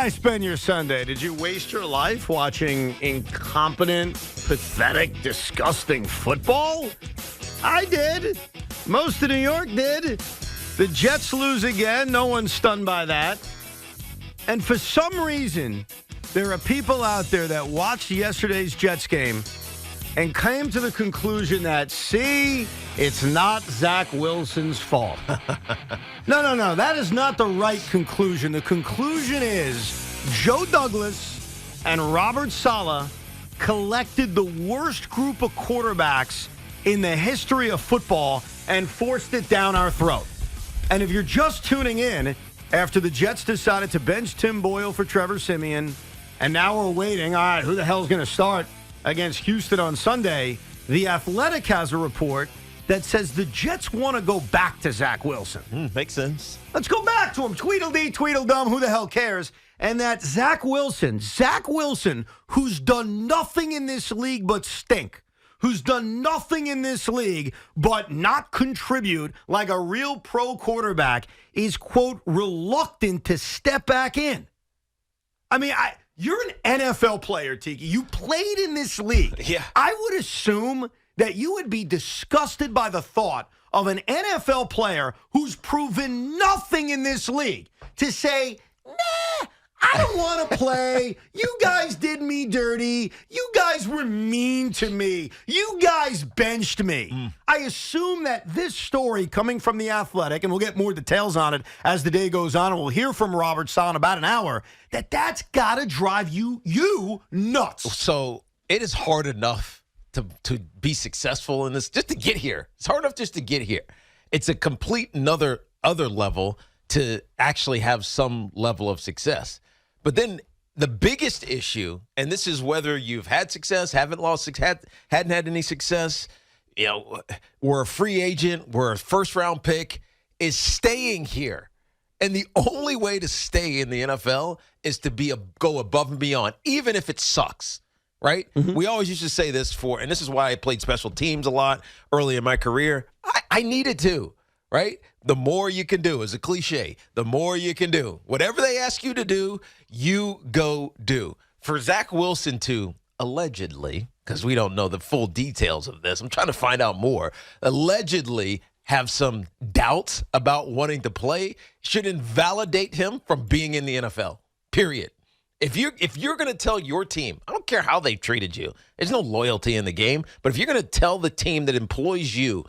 guys spend your Sunday? Did you waste your life watching incompetent, pathetic, disgusting football? I did. Most of New York did. The Jets lose again. No one's stunned by that. And for some reason, there are people out there that watched yesterday's Jets game and came to the conclusion that, see, it's not Zach Wilson's fault. No. That is not the right conclusion. The conclusion is Joe Douglas and Robert Saleh collected the worst group of quarterbacks in the history of football and forced it down our throat. And if you're just tuning in after the Jets decided to bench Tim Boyle for Trevor Siemian, and now we're waiting, all right, who the hell's going to start against Houston on Sunday? The Athletic has a report that says the Jets want to go back to Zach Wilson. Makes sense. Let's go back to him. Tweedledee, Tweedledum, who the hell cares? And that Zach Wilson, who's done nothing in this league but stink, who's done nothing in this league but not contribute like a real pro quarterback, is, quote, reluctant to step back in. I mean, you're an NFL player, Tiki. You played in this league. Yeah. I would assume that you would be disgusted by the thought of an NFL player who's proven nothing in this league to say, nah, I don't want to play. You guys did me dirty. You guys were mean to me. You guys benched me. I assume that this story coming from The Athletic, and we'll get more details on it as the day goes on, and we'll hear from Robert Saleh in about an hour, that's got to drive you nuts. So it is hard enough to be successful in this, just to get here. It's hard enough just to get here. It's a complete other level to actually have some level of success. But then the biggest issue, and this is whether you've had success, hadn't had any success, we're a free agent, we're a first-round pick, is staying here. And the only way to stay in the NFL is to go above and beyond, even if it sucks. Right? Mm-hmm. We always used to say this and this is why I played special teams a lot early in my career. I needed to, right? The more you can do is a cliche. The more you can do. Whatever they ask you to do, you go do. For Zach Wilson to allegedly, because we don't know the full details of this, I'm trying to find out more, allegedly have some doubts about wanting to play should invalidate him from being in the NFL, period. If you're going to tell your team, I don't care how they've treated you, there's no loyalty in the game, but if you're going to tell the team that employs you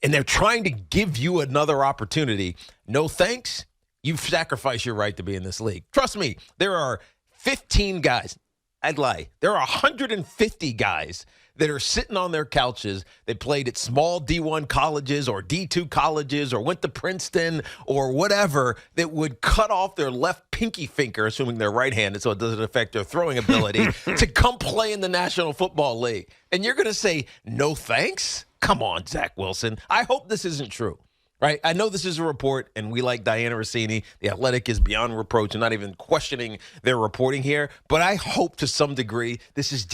and they're trying to give you another opportunity, no thanks, you've sacrificed your right to be in this league. Trust me, there are 15 guys. I'd lie. There are 150 guys that are sitting on their couches that played at small D1 colleges or D2 colleges or went to Princeton or whatever that would cut off their left pinky finger, assuming they're right-handed so it doesn't affect their throwing ability, to come play in the National Football League. And you're going to say, no thanks? Come on, Zach Wilson. I hope this isn't true. Right? I know this is a report, and we like Diana Rossini. The Athletic is beyond reproach and not even questioning their reporting here. But I hope to some degree this is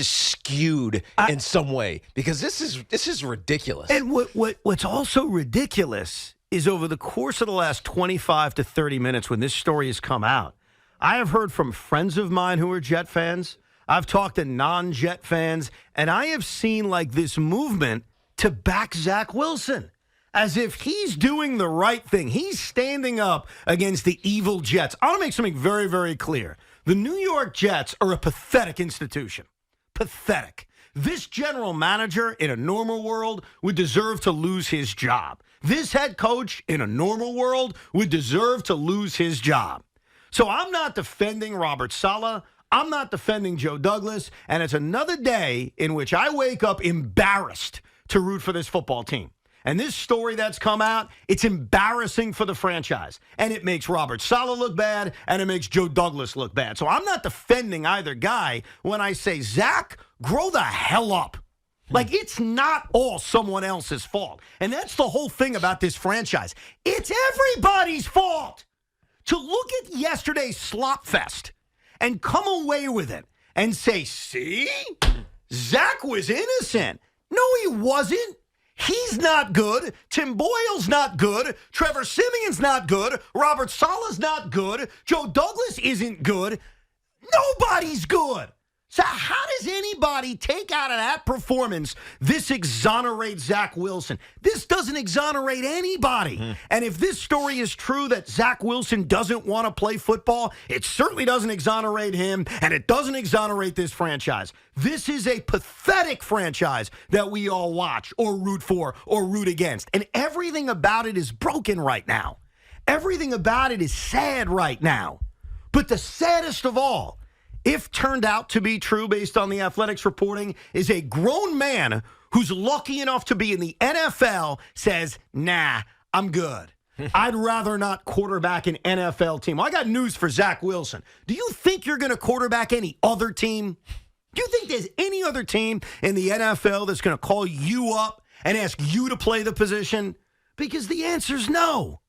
skewed in some way, because this is ridiculous. And what's also ridiculous is over the course of the last 25 to 30 minutes when this story has come out, I have heard from friends of mine who are Jet fans. I've talked to non-Jet fans, and I have seen like this movement to back Zach Wilson as if he's doing the right thing. He's standing up against the evil Jets. I want to make something very, very clear. The New York Jets are a pathetic institution. Pathetic. This general manager in a normal world would deserve to lose his job. This head coach in a normal world would deserve to lose his job. So I'm not defending Robert Saleh. I'm not defending Joe Douglas. And it's another day in which I wake up embarrassed to root for this football team. And this story that's come out, it's embarrassing for the franchise. And it makes Robert Saleh look bad, and it makes Joe Douglas look bad. So I'm not defending either guy when I say, Zach, grow the hell up. Like, it's not all someone else's fault. And that's the whole thing about this franchise. It's everybody's fault. To look at yesterday's slop fest and come away with it and say, see, Zach was innocent. No, he wasn't. He's not good. Tim Boyle's not good. Trevor Simeon's not good. Robert Saleh's not good. Joe Douglas isn't good. Nobody's good. So how does anybody take out of that performance, this exonerates Zach Wilson? This doesn't exonerate anybody. And if this story is true that Zach Wilson doesn't want to play football, it certainly doesn't exonerate him, and it doesn't exonerate this franchise. This is a pathetic franchise that we all watch or root for or root against. And everything about it is broken right now. Everything about it is sad right now. But the saddest of all, if turned out to be true based on the Athletics reporting, is a grown man who's lucky enough to be in the NFL says, nah, I'm good. I'd rather not quarterback an NFL team. Well, I got news for Zach Wilson. Do you think you're going to quarterback any other team? Do you think there's any other team in the NFL that's going to call you up and ask you to play the position? Because the answer's no.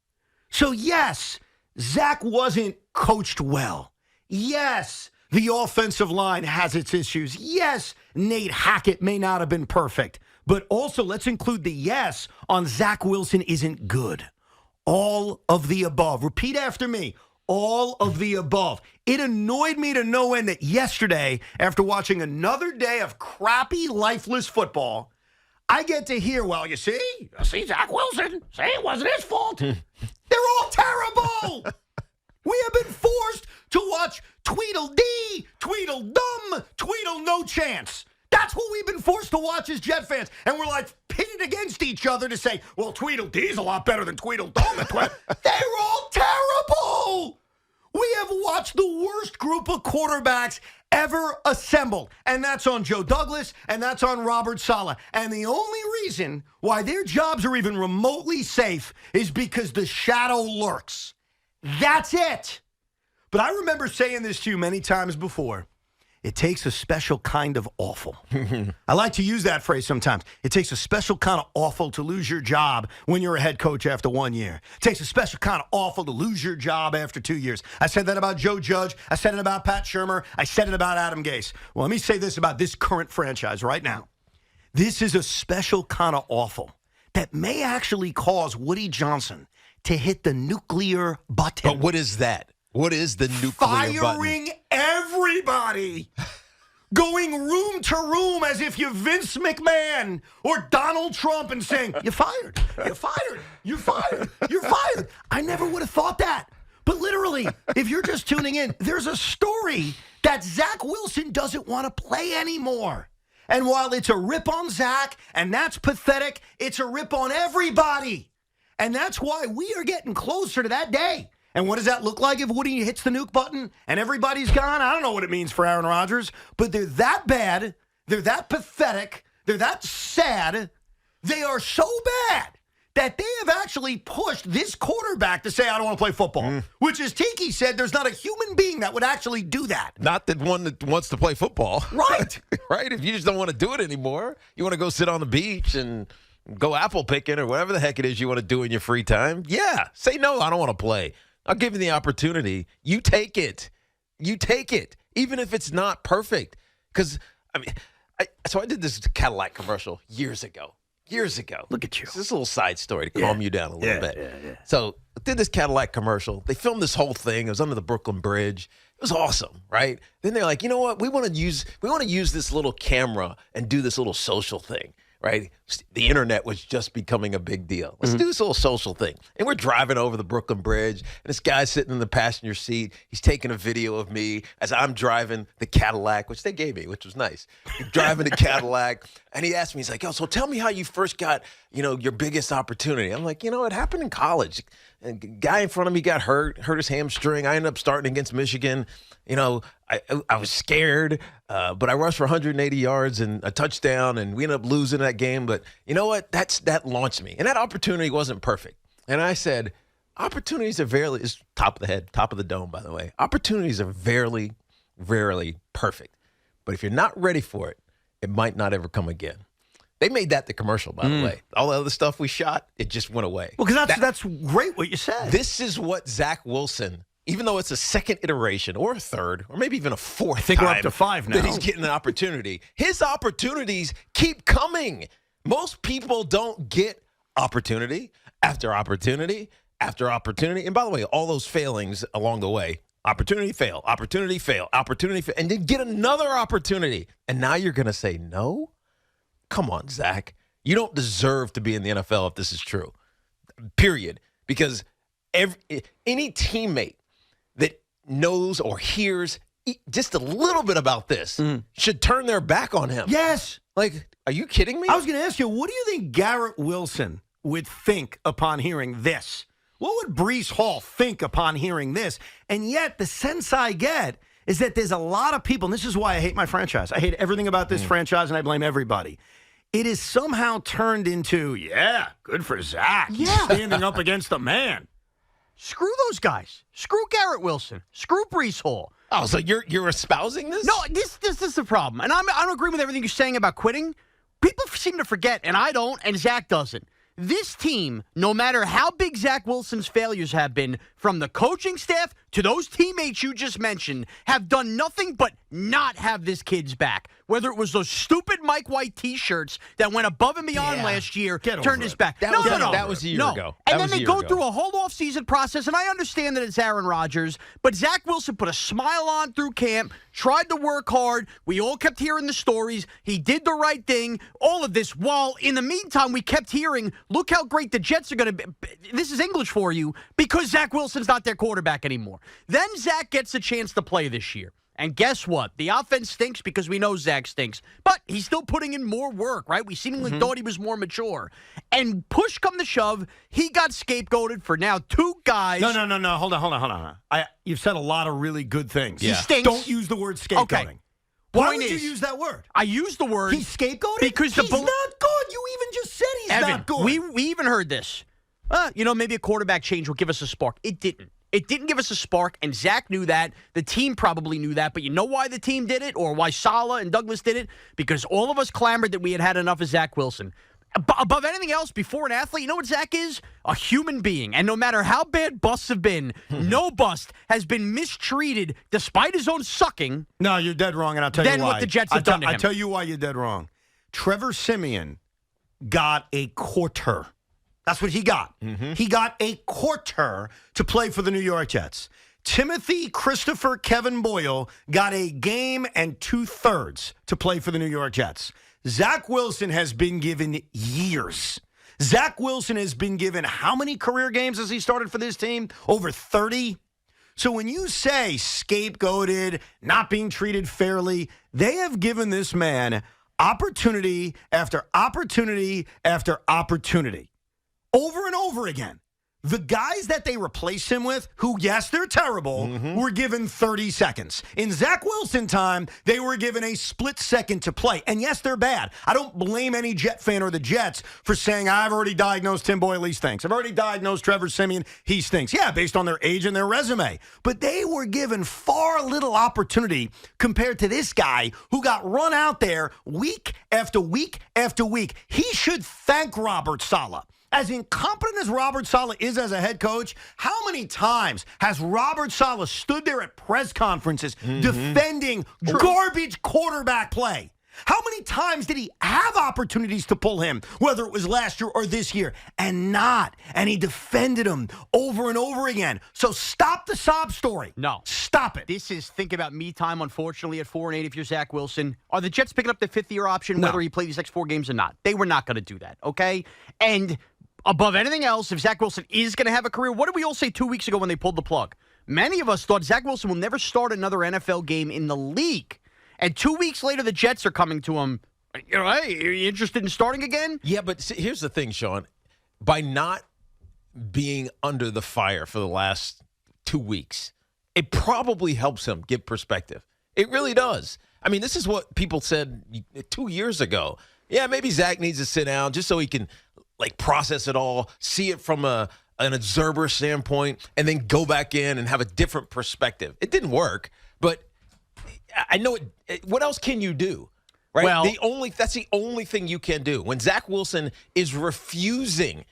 So yes, Zach wasn't coached well. Yes, the offensive line has its issues. Yes, Nate Hackett may not have been perfect. But also, let's include the yes on Zach Wilson isn't good. All of the above. Repeat after me. All of the above. It annoyed me to no end that yesterday, after watching another day of crappy, lifeless football, I get to hear, well, you see, Zach Wilson, say it wasn't his fault. They're all terrible. We have been forced to watch Tweedledee, Tweedledum, Tweedle no chance. That's what we've been forced to watch as Jet fans. And we're like pitted against each other to say, well, Tweedledee's a lot better than Tweedledum. They're all terrible. We have watched the worst group of quarterbacks ever assembled. And that's on Joe Douglas, and that's on Robert Saleh. And the only reason why their jobs are even remotely safe is because the shadow lurks. That's it. But I remember saying this to you many times before. It takes a special kind of awful. I like to use that phrase sometimes. It takes a special kind of awful to lose your job when you're a head coach after 1 year. It takes a special kind of awful to lose your job after 2 years. I said that about Joe Judge. I said it about Pat Shurmur. I said it about Adam Gase. Well, let me say this about this current franchise right now. This is a special kind of awful that may actually cause Woody Johnson to hit the nuclear button. But what is that? What is the nuclear button? Firing everybody. Going room to room as if you're Vince McMahon or Donald Trump and saying, you're fired, you're fired, you're fired, you're fired. I never would have thought that. But literally, if you're just tuning in, there's a story that Zach Wilson doesn't want to play anymore. And while it's a rip on Zach, and that's pathetic, it's a rip on everybody. And that's why we are getting closer to that day. And what does that look like if Woody hits the nuke button and everybody's gone? I don't know what it means for Aaron Rodgers, but they're that bad, they're that pathetic, they're that sad, they are so bad that they have actually pushed this quarterback to say, I don't want to play football, which, as Tiki said, there's not a human being that would actually do that. Not the one that wants to play football. Right. Right? If you just don't want to do it anymore, you want to go sit on the beach and go apple picking or whatever the heck it is you want to do in your free time, yeah, say no, I don't want to play. I'll give you the opportunity. You take it. You take it, even if it's not perfect. Because, I mean, so I did this Cadillac commercial years ago. Look at you. It's this little side story to calm you down a little bit. Yeah. So I did this Cadillac commercial. They filmed this whole thing. It was under the Brooklyn Bridge. It was awesome, right? Then they're like, you know what? We want to use this little camera and do this little social thing. Right? The internet was just becoming a big deal. Let's do this little social thing. And we're driving over the Brooklyn Bridge, and this guy's sitting in the passenger seat. He's taking a video of me as I'm driving the Cadillac, which they gave me, which was nice. Driving the Cadillac, and he asked me, he's like, yo, so tell me how you first got, your biggest opportunity. I'm like, it happened in college. A guy in front of me got hurt his hamstring. I ended up starting against Michigan. I was scared, but I rushed for 180 yards and a touchdown, and we ended up losing that game. But you know what? That launched me. And that opportunity wasn't perfect. And I said, opportunities are is top of the head, top of the dome, by the way. Opportunities are rarely perfect. But if you're not ready for it, it might not ever come again. They made that the commercial, by the way. All the other stuff we shot, it just went away. Well, because that's great what you said. This is what Zach Wilson, even though it's a second iteration or a third or maybe even a fourth I think time we're up to 5 now. that he's getting an opportunity. His opportunities keep coming. Most people don't get opportunity after opportunity after opportunity. And by the way, all those failings along the way, opportunity fail, opportunity fail, opportunity fail, and then get another opportunity. And now you're going to say no? Come on, Zach. You don't deserve to be in the NFL if this is true, period. Because any teammate that knows or hears just a little bit about this should turn their back on him. Yes. Like, are you kidding me? I was going to ask you, what do you think Garrett Wilson would think upon hearing this? What would Breece Hall think upon hearing this? And yet, the sense I get is that there's a lot of people, and this is why I hate my franchise. I hate everything about this franchise, and I blame everybody. It is somehow turned into, yeah, good for Zach. Yeah. Standing up against the man. Screw those guys. Screw Garrett Wilson. Screw Breece Hall. Oh, so you're espousing this? No, this is the problem. And I don't agree with everything you're saying about quitting. People seem to forget, and I don't, and Zach doesn't. This team, no matter how big Zach Wilson's failures have been, from the coaching staff to those teammates you just mentioned, have done nothing but not have this kid's back. Whether it was those stupid Mike White T-shirts that went above and beyond last year, turned his back. That was a year ago. And then they go through a whole offseason process, and I understand that it's Aaron Rodgers, but Zach Wilson put a smile on through camp, tried to work hard. We all kept hearing the stories. He did the right thing. All of this, while in the meantime, we kept hearing, look how great the Jets are going to be. This is English for you, because Zach Wilson's not their quarterback anymore. Then Zach gets a chance to play this year. And guess what? The offense stinks because we know Zach stinks. But he's still putting in more work, right? We seemingly thought he was more mature. And push come to shove, he got scapegoated for now 2 guys. No. Hold on. You've said a lot of really good things. He stinks. Don't use the word scapegoating. Okay. Why would you use that word? I used the word. He's scapegoated? Because he's not good. You even just said he's Evan, not good. We even heard this. Maybe a quarterback change will give us a spark. It didn't. It didn't give us a spark, and Zach knew that. The team probably knew that. But you know why the team did it, or why Saleh and Douglas did it? Because all of us clamored that we had had enough of Zach Wilson. Above anything else, before an athlete, you know what Zach is? A human being. And no matter how bad busts have been, no bust has been mistreated, despite his own sucking. No, you're dead wrong, and I'll tell you why. Than what the Jets have done to him. I'll tell you why you're dead wrong. Trevor Siemian got a quarter. That's what he got. He got a quarter to play for the New York Jets. Timothy Christopher Kevin Boyle got a game and 2/3 to play for the New York Jets. Zach Wilson has been given years. Zach Wilson has been given how many career games has he started for this team? Over 30? So when you say scapegoated, not being treated fairly, they have given this man opportunity after opportunity after opportunity. Over and over again. The guys that they replaced him with, who, yes, they're terrible, were given 30 seconds. In Zach Wilson time, they were given a split second to play. And, yes, they're bad. I don't blame any Jet fan or the Jets for saying, I've already diagnosed Tim Boyle, he stinks. I've already diagnosed Trevor Siemian, he stinks. Yeah, based on their age and their resume. But they were given far little opportunity compared to this guy who got run out there week after week after week. He should thank Robert Saleh. As incompetent as Robert Saleh is as a head coach, how many times has Robert Saleh stood there at press conferences defending garbage quarterback play? How many times did he have opportunities to pull him, whether it was last year or this year, and not? And he defended him over and over again. So stop the sob story. No. Stop it. This is think about me time, unfortunately, at 4-8 if you're Zach Wilson. Are the Jets picking up the 5th-year option, whether he played these next 4 games or not? They were not going to do that, okay? And above anything else, if Zach Wilson is going to have a career, what did we all say 2 weeks ago when they pulled the plug? Many of us thought Zach Wilson will never start another NFL game in the league. And 2 weeks later, the Jets are coming to him. Hey, are you interested in starting again? Yeah, but see, here's the thing, Sean. By not being under the fire for the last 2 weeks, it probably helps him get perspective. It really does. I mean, this is what people said 2 years ago. Yeah, maybe Zach needs to sit down just so he can process it all, see it from an observer standpoint, and then go back in and have a different perspective. It didn't work, but I know it. What else can you do? Right? Well, that's the only thing you can do. When Zach Wilson is refusing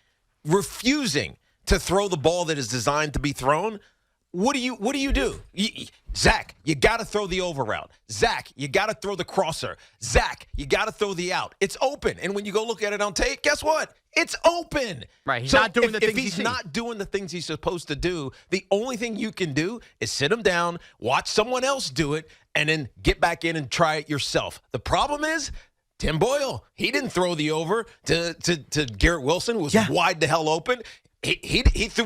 to throw the ball that is designed to be thrown, what do you do? Zach, you got to throw the over route. Zach, you got to throw the crosser. Zach, you got to throw the out. It's open. And when you go look at it on tape, guess what? It's open. Right. He's not doing the things if he's not doing the things he's supposed to do, the only thing you can do is sit him down, watch someone else do it, and then get back in and try it yourself. The problem is, Tim Boyle, he didn't throw the over to Garrett Wilson, who was wide the hell open. He threw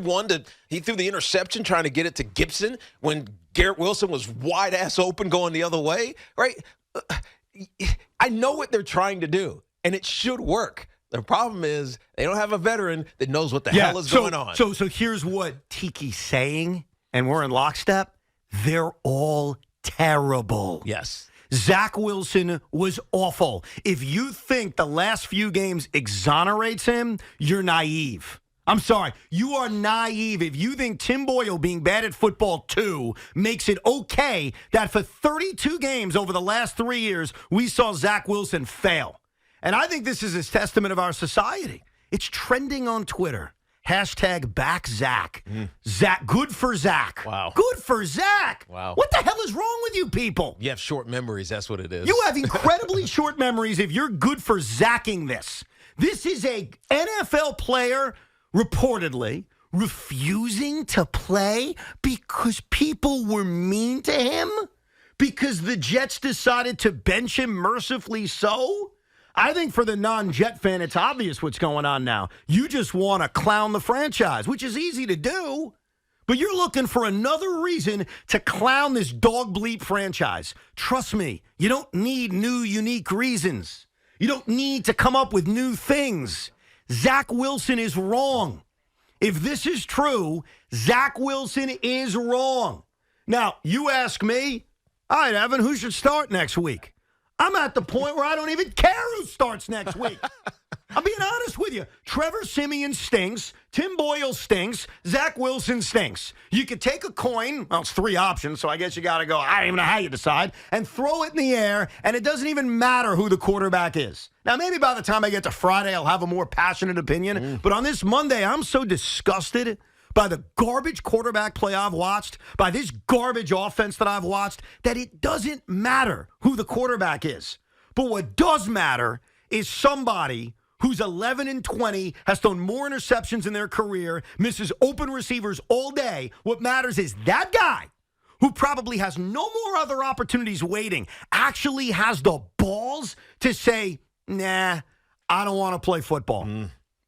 he threw the interception trying to get it to Gibson when Garrett Wilson was wide ass open going the other way, right? I know what they're trying to do, and it should work. The problem is they don't have a veteran that knows what the hell is going on. So here's what Tiki's saying, and we're in lockstep. They're all terrible. Yes. Zach Wilson was awful. If you think the last few games exonerates him, you're naive. I'm sorry. You are naive if you think Tim Boyle being bad at football, too, makes it okay that for 32 games over the last 3 years, we saw Zach Wilson fail. And I think this is a testament of our society. It's trending on Twitter. Hashtag back Zach. Zach, good for Zach. Wow. Good for Zach. Wow. What the hell is wrong with you people? You have short memories. That's what it is. You have incredibly short memories if you're good for Zacking this. This is a NFL player reportedly refusing to play because people were mean to him? Because the Jets decided to bench him mercifully so? I think for the non-Jet fan, it's obvious what's going on now. You just want to clown the franchise, which is easy to do. But you're looking for another reason to clown this dog bleep franchise. Trust me, you don't need new, unique reasons. You don't need to come up with new things. Zach Wilson is wrong. If this is true, Zach Wilson is wrong. Now, you ask me, all right, Evan, who should start next week? I'm at the point where I don't even care who starts next week. I'm being honest with you. Trevor Siemian stinks. Tim Boyle stinks. Zach Wilson stinks. You could take a coin. Well, it's 3 options, so I guess you got to go, I don't even know how you decide, and throw it in the air, and it doesn't even matter who the quarterback is. Now, maybe by the time I get to Friday, I'll have a more passionate opinion. But on this Monday, I'm so disgusted by the garbage quarterback play I've watched, by this garbage offense that I've watched, that it doesn't matter who the quarterback is. But what does matter is somebody who's 11-20, has thrown more interceptions in their career, misses open receivers all day. What matters is that guy, who probably has no more other opportunities waiting, actually has the balls to say, nah, I don't want to play football.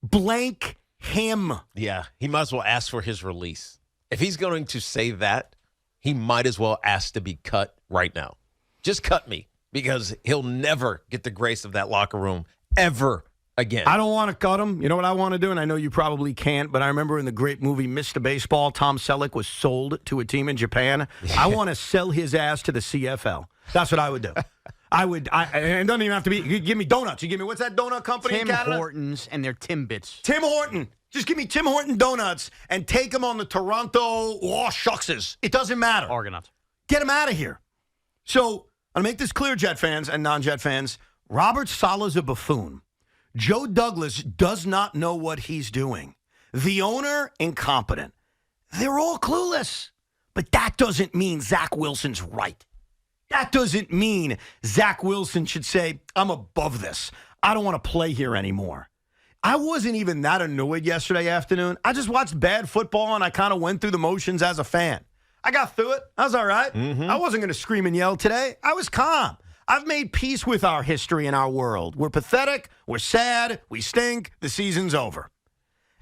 Blank him. Yeah, he might as well ask for his release. If he's going to say that, he might as well ask to be cut right now. Just cut me, because he'll never get the grace of that locker room ever again. I don't want to cut him. You know what I want to do? And I know you probably can't, but I remember in the great movie Mr. Baseball, Tom Selleck was sold to a team in Japan. I want to sell his ass to the CFL. That's what I would do. And it doesn't even have to be, you give me donuts. You give me, what's that donut company in Canada? Tim Hortons and their Timbits. Tim Horton. Just give me Tim Horton donuts and take them on the Toronto shuckses. It doesn't matter. Argonauts. Get him out of here. So, I'll make this clear, Jet fans and non-Jet fans. Robert Saleh's a buffoon. Joe Douglas does not know what he's doing. The owner, incompetent. They're all clueless. But that doesn't mean Zach Wilson's right. That doesn't mean Zach Wilson should say, I'm above this. I don't want to play here anymore. I wasn't even that annoyed yesterday afternoon. I just watched bad football, and I kind of went through the motions as a fan. I got through it. I was all right. I wasn't going to scream and yell today. I was calm. I've made peace with our history and our world. We're pathetic. We're sad. We stink. The season's over.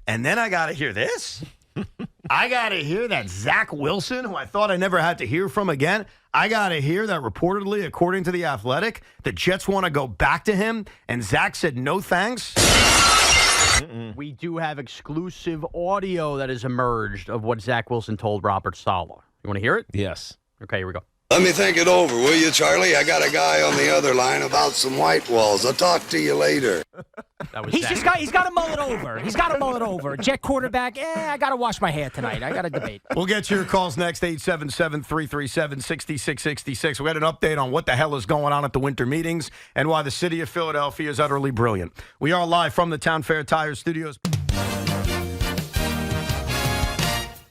And then I got to hear this. I got to hear that Zach Wilson, who I thought I never had to hear from again, I got to hear that reportedly, according to The Athletic, the Jets want to go back to him, and Zach said no thanks. We do have exclusive audio that has emerged of what Zach Wilson told Robert Saleh. You want to hear it? Yes. Okay, here we go. Let me think it over, will you, Charlie? I got a guy on the other line about some white walls. I'll talk to you later. That was He's Zach. he's got to mull it over. He's got to mull it over. Jet quarterback, I got to wash my hair tonight. I got to debate. We'll get to your calls next, 877-337-6666. We got an update on what the hell is going on at the winter meetings and why the city of Philadelphia is utterly brilliant. We are live from the Town Fair Tire Studios.